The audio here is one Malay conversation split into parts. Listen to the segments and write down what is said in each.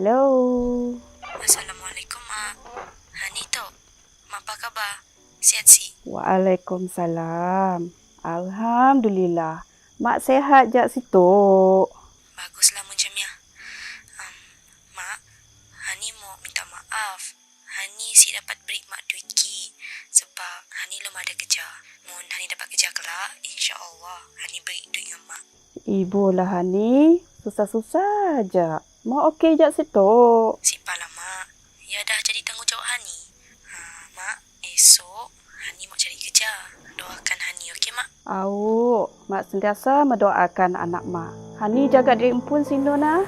Hello. Assalamualaikum, Mak. Hani tu. Mak apa khabar? Sihat si? Waalaikumsalam. Alhamdulillah. Mak sehat jak situ. Baguslah macamnya. Mak, Hani mau minta maaf. Hani si dapat beri Mak duit ki. Sebab Hani belum ada kerja. Mohon Hani dapat kerja kelak. InsyaAllah Hani beri duit dengan Mak. Ibu lah Hani. Susah-susah je. Mak okey jak situ. Sipalah, Mak. Ya dah jadi tanggungjawab Hani. Mak, esok Hani mau cari kerja. Doakan Hani, okey, Mak? Awak, Mak sentiasa mendoakan anak Mak. Hani jaga diri empun sindo nah.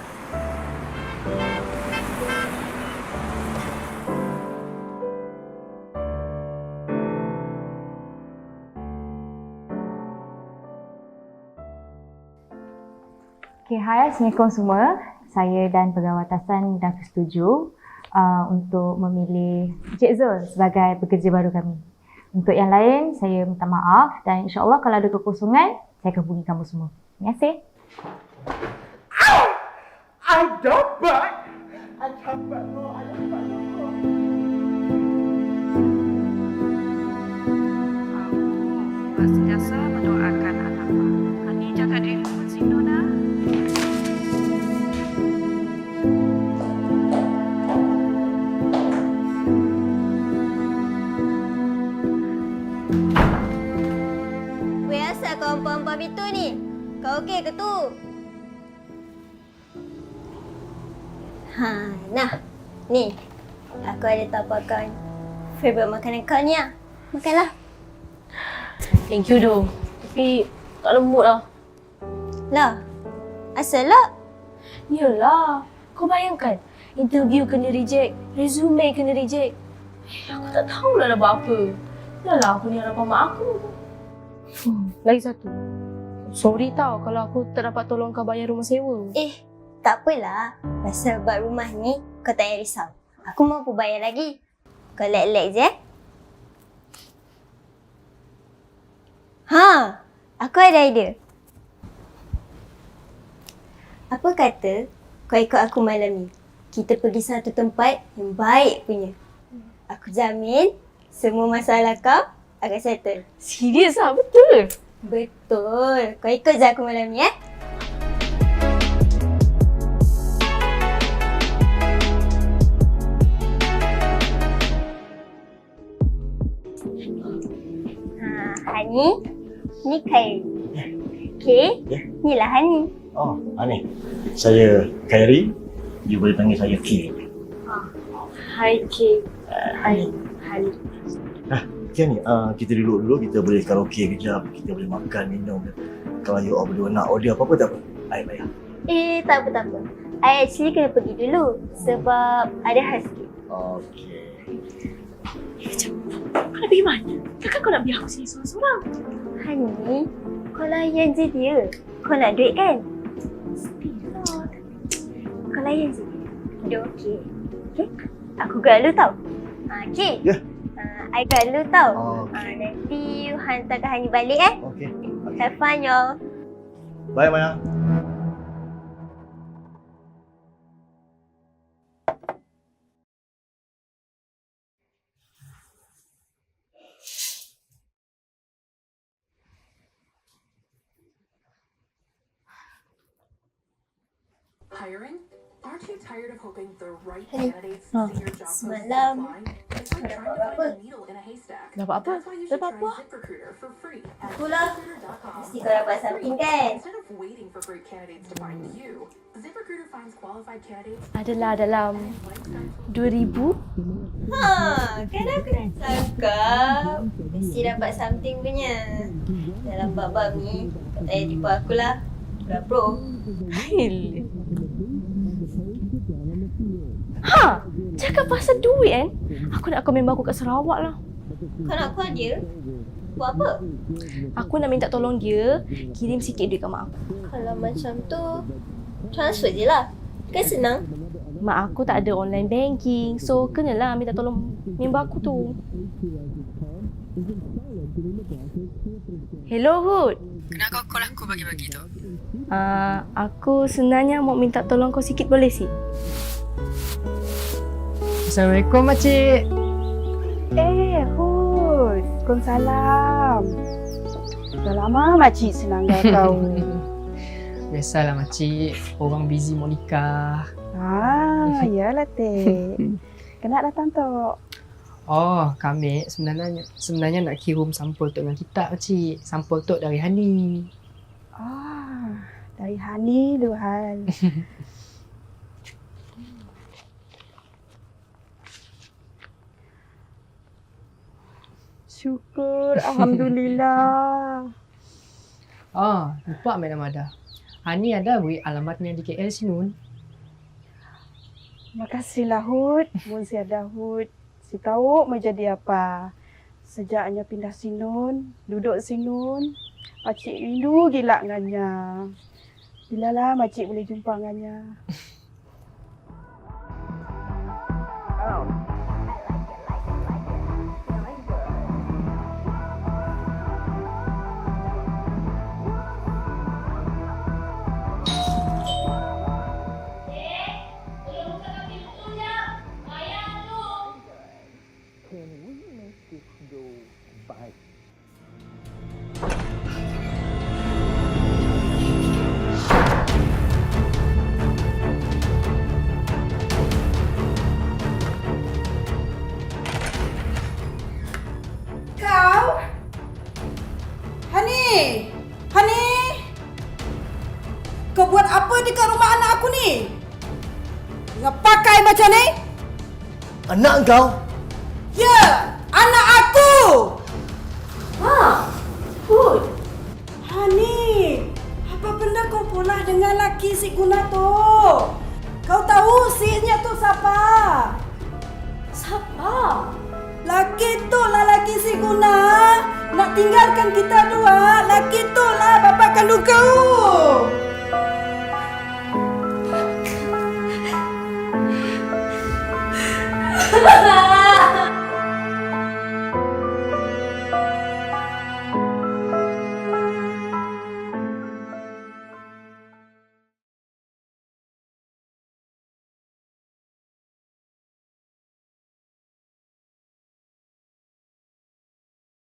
Okay, hai. Assalamualaikum semua. Saya dan pegawai atasan dah setuju untuk memilih Encik Zul sebagai pekerja baru kami. Untuk yang lain, saya minta maaf dan insyaAllah kalau ada kekosongan, saya akan hubungi kamu semua. Terima kasih. I dapat no. Mak sentiasa mendoakan anak Mak. Hani jaga diri empun sindo nah. Weh, asal kau empat-empat itu ni? Kau okey ke tu? Nah. Ni. Aku ada tapakan favourite makanan kau ni lah. Makanlah. Thank you doh. Tapi tak ada mood lah. Lah. Asal lah? Yelah. Kau bayangkan. Interview kena reject. Resume kena reject. Aku tak tahu lah buat apa. Dah lah aku ni harapan mak aku. Lagi satu. Sorry tau kalau aku tak dapat tolong kau bayar rumah sewa. Tak apalah. Pasal buat rumah ni, kau tak payah risau. Aku mampu bayar lagi. Kau relax je. Aku ada idea. Apa kata kau ikut aku malam ni? Kita pergi satu tempat yang baik punya. Aku jamin semua masalah kau akan settle. Serius lah, betul? Betul. Kau ikut je aku malam ni, Hani, ni Khairi. Okay? Ni lah Hani. Oh, Hani. Saya Khairi. You boleh panggil saya K. Hai K. Hai. Okay ni, kita duduk dulu, kita boleh karaoke kejap, kita boleh makan, minum. Kalau you all berdua nak order apa-apa tak apa, I bayar. Tak apa. I actually kena pergi dulu sebab ada hal sikit. Okay. Kau nak pergi mana? Takkan kau nak biar aku sini seorang-seorang? Hani, kau layan je dia. Kau nak duit kan? Mestilah. Kau layan je dia. Dia okey. Okay? Aku gerak dulu tau. Okay? Ya. I gerak dulu tau. Okay. Nanti you hantarkan Hani balik Okay. Have fun y'all. Bye, Maya. Hiring? Aren't you tired of hoping the right Hey. candidates see your job post Semalam, apply? It's like trying to find a needle in a haystack. Dapat apa? That's why you should Dapat try apa? ZipRecruiter for free at Itulah. ZipRecruiter.com. Mesti kau dapat something kan? Instead of waiting for great candidates to find you, ZipRecruiter finds qualified candidates Adalah dalam 2000. Kan aku dah cakap. Mesti dapat something punya. Dalam bab-bab ni, kau tak payah tipu akulah. Dah pro. Cakap pasal duit kan? Aku nak kau member aku kat Sarawak lah. Kau nak call dia? Buat apa? Aku nak minta tolong dia kirim sikit duit kat mak aku. Kalau macam tu, transfer je lah. Kan senang. Mak aku tak ada online banking, so kenalah minta tolong member aku tu. Hello Hud. Kenapa kau laku bagi-bagi tu? Aku sebenarnya mau minta tolong kau sikit boleh sih? Assalamualaikum makcik. Hud. Waalaikumsalam. Dah lama makcik senangkan kau. Biasalah makcik, orang busy mau nikah. Yalah teh. Kena datang tu. Oh, kami sebenarnya nak kirim sampul tok dengan kita makcik. Sampul tok dari Hani. Dari Hani Luhan. Syukur, alhamdulillah. Lupa Madam Ada. Hani ada beri alamatnya di KL Sinun. Makasihlah Hud. Mun si ada Hud. Si tahu mau jadi apa. Sejaknya pindah Sinun, duduk Sinun. Makcik rindu gila dengannya. Bilalah makcik boleh jumpa dengannya. Kau? Hani? Hani? Kau buat apa dekat rumah anak aku ni? Dengan pakai macam ni? Anak kau? Ya, anak aku! Hud. Hani, apa benda kau pula dengan laki si Guna tu? Kau tahu sinya tu siapa? Siapa? Laki tu lah laki si Guna. Nak tinggalkan kita dua. Laki tu lah bapa kandung kau.